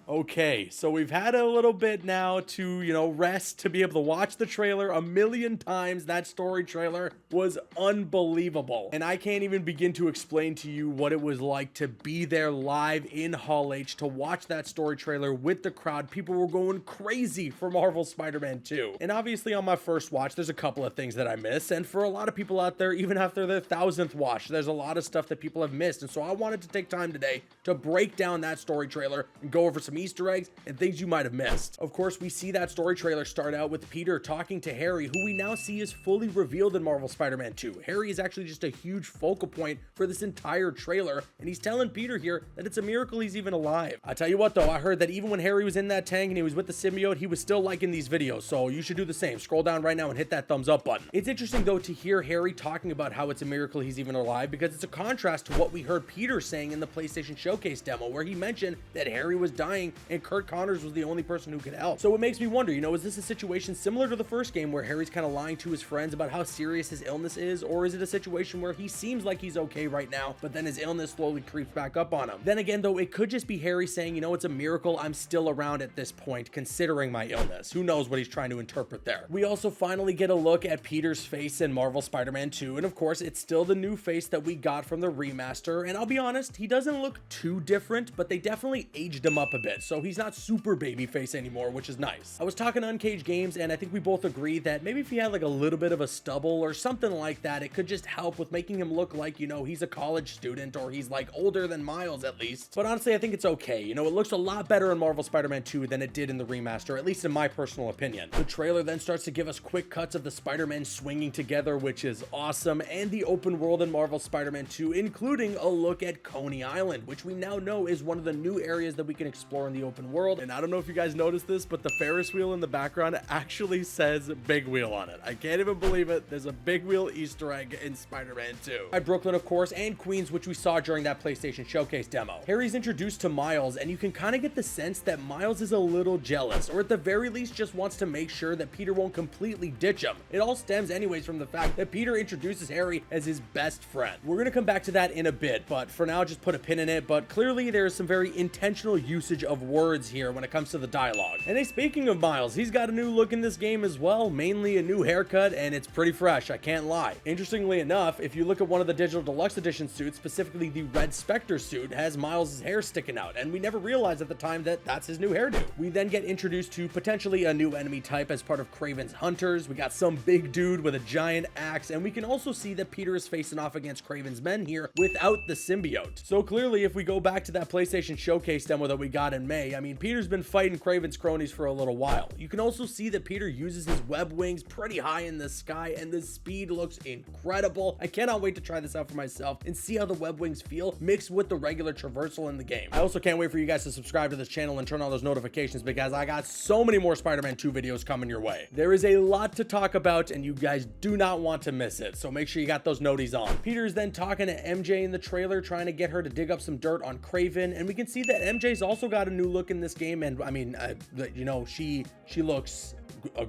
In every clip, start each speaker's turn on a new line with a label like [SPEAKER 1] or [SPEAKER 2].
[SPEAKER 1] Okay, so we've had a little bit now to, rest, to be able to watch the trailer a million times. That story trailer was unbelievable. And I can't even begin to explain to you what it was like to be there live in Hall H to watch that story trailer with the crowd. People were going crazy for Marvel Spider-Man 2. And obviously on my first watch, there's a couple of things that I miss. And for a lot of people out there, even after their 1000th watch, there's a lot of stuff that people have missed. And so I wanted to take time today to break down that story trailer and go over some Easter eggs and things you might have missed. Of course, we see that story trailer start out with Peter talking to Harry, who we now see is fully revealed in Marvel Spider-Man 2. Harry is actually just a huge focal point for this entire trailer, and he's telling Peter here that it's a miracle he's even alive. I tell you what though, I heard that even when Harry was in that tank and he was with the symbiote, he was still liking these videos, so you should do the same. Scroll down right now and hit that thumbs up button. It's interesting though to hear Harry talking about how it's a miracle he's even alive, because it's a contrast to what we heard Peter saying in the PlayStation Showcase demo, where he mentioned that Harry was dying and Curt Connors was the only person who could help. So it makes me wonder, is this a situation similar to the first game where Harry's kind of lying to his friends about how serious his illness is, or is it a situation where he seems like he's okay right now, but then his illness slowly creeps back up on him? Then again though, it could just be Harry saying, it's a miracle I'm still around at this point considering my illness. Who knows what he's trying to interpret there. We also finally get a look at Peter's face in Marvel Spider-Man 2, and of course it's still the new face that we got from the remaster, and I'll be honest, he doesn't look too different, but they definitely aged him up a bit, so he's not super baby face anymore, which is nice. I was talking to Uncaged Games, and I think we both agree that maybe if he had like a little bit of a stubble or something like that, it could just help with making him look like, he's a college student, or he's like older than Miles at least. But honestly, I think it's okay. It looks a lot better in Marvel Spider-Man 2 than it did in the remaster, at least in my personal opinion. The trailer then starts to give us quick cuts of the Spider-Men swinging together, which is awesome, and the open world in Marvel Spider-Man 2, including a look at Coney Island, which we now know is one of the new areas that we can explore in the open world. And I don't know if you guys noticed this, but the Ferris wheel in the background actually says Big Wheel on it. I can't even believe it. There's a Big Wheel Easter egg in Spider-Man 2. By Brooklyn, of course, and Queens, which we saw during that PlayStation Showcase demo. Harry's introduced to Miles, and you can kind of get the sense that Miles is a little jealous, or at the very least just wants to make sure that Peter won't completely ditch him. It all stems anyways from the fact that Peter introduces Harry as his best friend. We're gonna come back to that in a bit, but for now just put a pin in it. But clearly there is some very intentional usage of words here when it comes to the dialogue. And hey, speaking of Miles, he's got a new look in this game as well, mainly a new haircut, and it's pretty fresh, I can't lie. Interestingly enough, if you look at one of the Digital Deluxe Edition suits, specifically the Red Spectre suit, has Miles' hair sticking out, and we never realized at the time that that's his new hairdo. We then get introduced to potentially a new enemy type as part of Kraven's Hunters. We got some big dude with a giant axe, and we can also see that Peter is facing off against Kraven's men here without the symbiote. So clearly, if we go back to that PlayStation Showcase demo that we got in May, I mean, Peter's been fighting Kraven's cronies for a little while. You can also see that Peter uses his web wings pretty high in the sky, and the speed looks incredible. I cannot wait to try this out for myself and see how the web wings feel mixed with the regular traversal in the game. I also can't wait for you guys to subscribe to this channel and turn on those notifications, because I got so many more Spider-Man 2 videos coming your way. There is a lot to talk about, and you guys do not want to miss it, so make sure you got those noties on. Peter's then talking to MJ in the trailer, trying to get her to dig up some dirt on Kraven, and we can see that MJ's also got a new look in this game, and I mean, she looks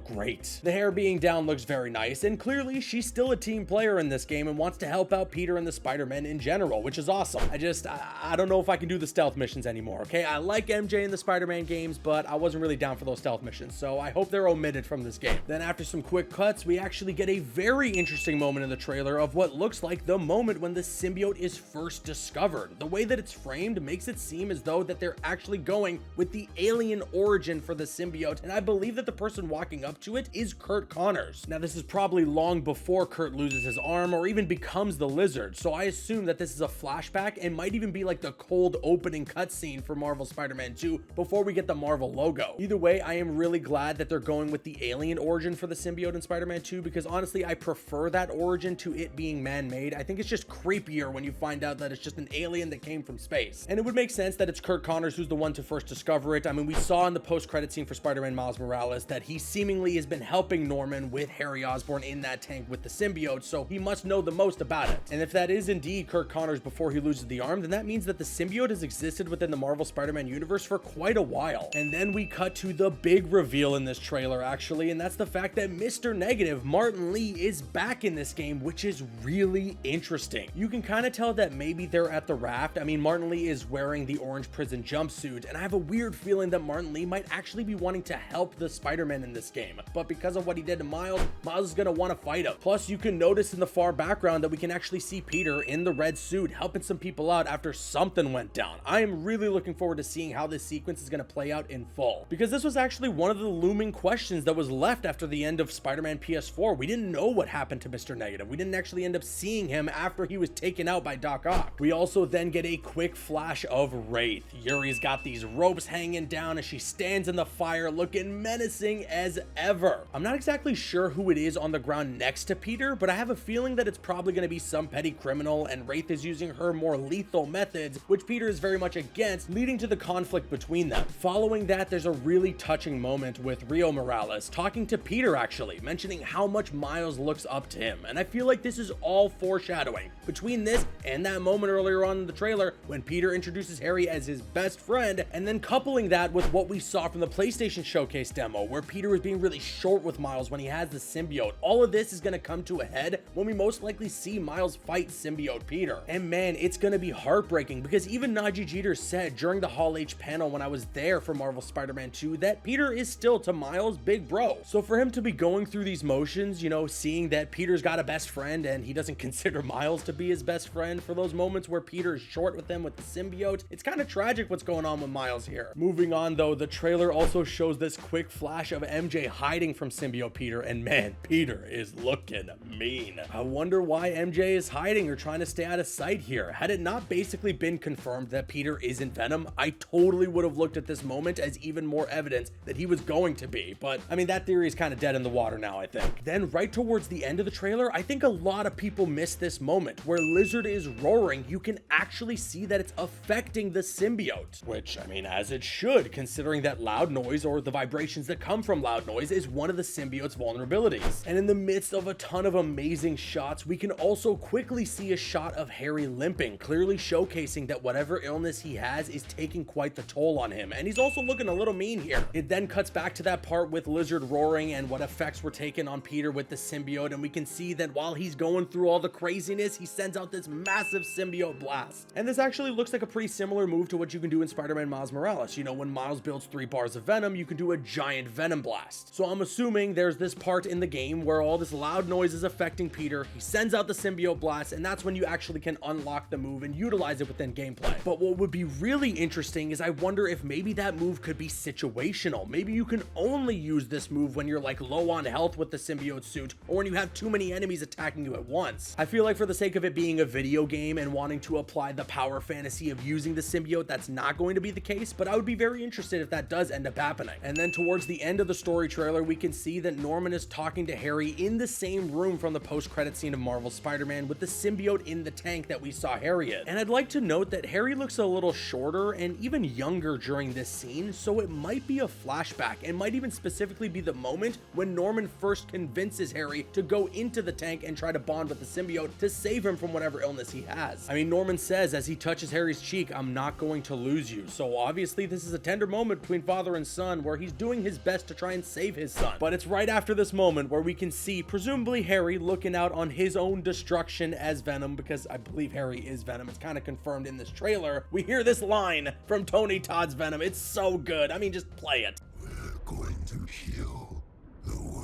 [SPEAKER 1] great. The hair being down looks very nice, and clearly she's still a team player in this game and wants to help out Peter and the Spider-Men in general, which is awesome. I don't know if I can do the stealth missions anymore, okay? I like MJ in the Spider-Man games, but I wasn't really down for those stealth missions, so I hope they're omitted from this game. Then after some quick cuts, we actually get a very interesting moment in the trailer of what looks like the moment when the symbiote is first discovered. The way that it's framed makes it seem as though that they're actually going with the alien origin for the symbiote, and I believe that the person walking up to it is Curt Connors. Now, this is probably long before Curt loses his arm or even becomes the Lizard, so I assume that this is a flashback and might even be like the cold opening cutscene for Marvel Spider-Man 2 before we get the Marvel logo. Either way, I am really glad that they're going with the alien origin for the symbiote in Spider-Man 2, because honestly, I prefer that origin to it being man-made. I think it's just creepier when you find out that it's just an alien that came from space. And it would make sense that it's Curt Connors who's the one to first discover it. I mean, we saw in the post-credit scene for Spider-Man Miles Morales that he seemingly has been helping Norman with Harry Osborn in that tank with the symbiote, so he must know the most about it. And if that is indeed Curt Connors before he loses the arm, then that means that the symbiote has existed within the Marvel Spider-Man universe for quite a while. And then we cut to the big reveal in this trailer, actually, and that's the fact that Mr. Negative, Martin Lee, is back in this game, which is really interesting. You can kind of tell that maybe they're at the raft. I mean, Martin Lee is wearing the orange prison jumpsuit, symbiote, and I have a weird feeling that Martin Lee might actually be wanting to help the Spider-Man in this game, but because of what he did to Miles, Miles is going to want to fight him. Plus, you can notice in the far background that we can actually see Peter in the red suit helping some people out after something went down. I am really looking forward to seeing how this sequence is going to play out in full, because this was actually one of the looming questions that was left after the end of Spider-Man PS4. We didn't know what happened to Mr. Negative. We didn't actually end up seeing him after he was taken out by Doc Ock. We also then get a quick flash of Wraith. Yuri's got these ropes hanging down as she stands in the fire looking menacing as ever. I'm not exactly sure who it is on the ground next to Peter, but I have a feeling that it's probably going to be some petty criminal, and Wraith is using her more lethal methods, which Peter is very much against, leading to the conflict between them. Following that, there's a really touching moment with Rio Morales talking to Peter, actually mentioning how much Miles looks up to him, and I feel like this is all foreshadowing between this and that moment earlier on in the trailer when Peter introduces Harry as his best friend, and then coupling that with what we saw from the PlayStation Showcase demo where Peter was being really short with Miles when he has the symbiote. All of this is going to come to a head when we most likely see Miles fight symbiote Peter. And man, it's going to be heartbreaking, because even Najee Jeter said during the Hall H panel when I was there for Marvel Spider-Man 2 that Peter is still to Miles big bro. So for him to be going through these motions, you know, seeing that Peter's got a best friend and he doesn't consider Miles to be his best friend, for those moments where Peter is short with him with the symbiote, it's kind of tragic what's going on with Miles here. Moving on though, the trailer also shows this quick flash of MJ hiding from symbiote Peter, and man, Peter is looking mean. I wonder why MJ is hiding or trying to stay out of sight here. Had it not basically been confirmed that Peter isn't Venom, I totally would have looked at this moment as even more evidence that he was going to be, but I mean, that theory is kind of dead in the water now, I think. Then right towards the end of the trailer, I think a lot of people missed this moment where Lizard is roaring. You can actually see that it's affecting the symbiote, which, I mean, as it should, considering that loud noise, or the vibrations that come from loud noise, is one of the symbiote's vulnerabilities. And in the midst of a ton of amazing shots, we can also quickly see a shot of Harry limping, clearly showcasing that whatever illness he has is taking quite the toll on him, and he's also looking a little mean here. It then cuts back to that part with Lizard roaring and what effects were taken on Peter with the symbiote, and we can see that while he's going through all the craziness, he sends out this massive symbiote blast. And this actually looks like a pretty similar move to what you can do in Spider-Man Miles Morales. You know, when Miles builds 3 bars of Venom, you can do a giant Venom blast. So I'm assuming there's this part in the game where all this loud noise is affecting Peter, he sends out the symbiote blast, and that's when you actually can unlock the move and utilize it within gameplay. But what would be really interesting is I wonder if maybe that move could be situational. Maybe you can only use this move when you're like low on health with the symbiote suit, or when you have too many enemies attacking you at once. I feel like for the sake of it being a video game and wanting to apply the power fantasy of using the symbiote, that's not going to be the case, but I would be very interested if that does end up happening. And then towards the end of the story trailer, we can see that Norman is talking to Harry in the same room from the post-credit scene of Marvel Spider-Man with the symbiote in the tank that we saw Harry in. And I'd like to note that Harry looks a little shorter and even younger during this scene, so it might be a flashback and might even specifically be the moment when Norman first convinces Harry to go into the tank and try to bond with the symbiote to save him from whatever illness he has. I mean, Norman says as he touches Harry's cheek, "I'm not going to lose you." So obviously this is a tender moment between father and son where he's doing his best to try and save his son. But it's right after this moment where we can see presumably Harry looking out on his own destruction as Venom, because I believe Harry is Venom. It's kind of confirmed in this trailer. We hear this line from Tony Todd's Venom. It's so good. I mean, just play it.
[SPEAKER 2] We're going to heal the world.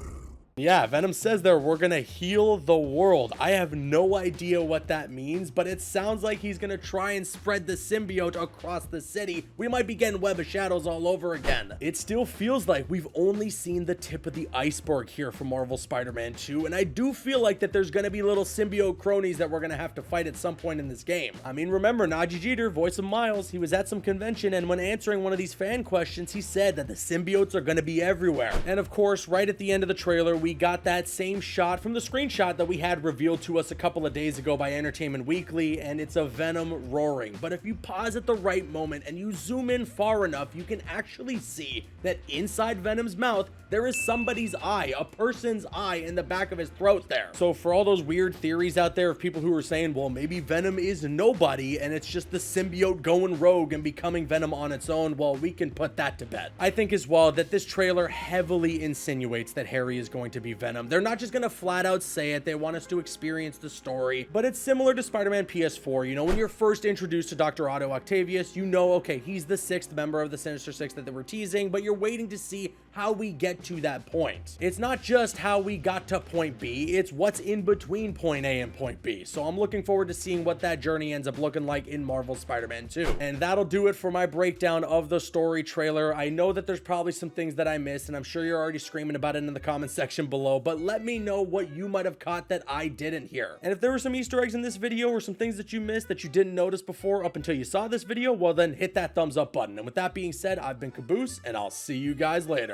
[SPEAKER 1] Yeah, Venom says there, we're gonna heal the world. I have no idea what that means, but it sounds like he's gonna try and spread the symbiote across the city. We might be getting Web of Shadows all over again. It still feels like we've only seen the tip of the iceberg here for Marvel Spider-Man 2, and I do feel like that there's gonna be little symbiote cronies that we're gonna have to fight at some point in this game. I mean, remember, Najee Jeter, voice of Miles, he was at some convention, and when answering one of these fan questions, he said that the symbiotes are gonna be everywhere. And of course, right at the end of the trailer, we got that same shot from the screenshot that we had revealed to us a couple of days ago by Entertainment Weekly, and it's a Venom roaring. But if you pause at the right moment and you zoom in far enough, you can actually see that inside Venom's mouth, there is somebody's eye, a person's eye in the back of his throat there. So for all those weird theories out there of people who are saying, well, maybe Venom is nobody and it's just the symbiote going rogue and becoming Venom on its own, well, we can put that to bed. I think as well that this trailer heavily insinuates that Harry is going to be Venom. They're not just gonna flat out say it. They want us to experience the story, but it's similar to Spider-Man PS4. You know, when you're first introduced to Dr. Otto Octavius, you know, okay, he's the 6th member of the Sinister Six that they were teasing, but you're waiting to see how we get to that point. It's not just how we got to point B, it's what's in between point A and point B. So I'm looking forward to seeing what that journey ends up looking like in Marvel Spider-Man 2. And that'll do it for my breakdown of the story trailer. I know that there's probably some things that I missed, and I'm sure you're already screaming about it in the comment section below, but let me know what you might have caught that I didn't hear. And if there were some Easter eggs in this video or some things that you missed that you didn't notice before up until you saw this video, well then hit that thumbs up button. And with that being said, I've been Caboose, and I'll see you guys later.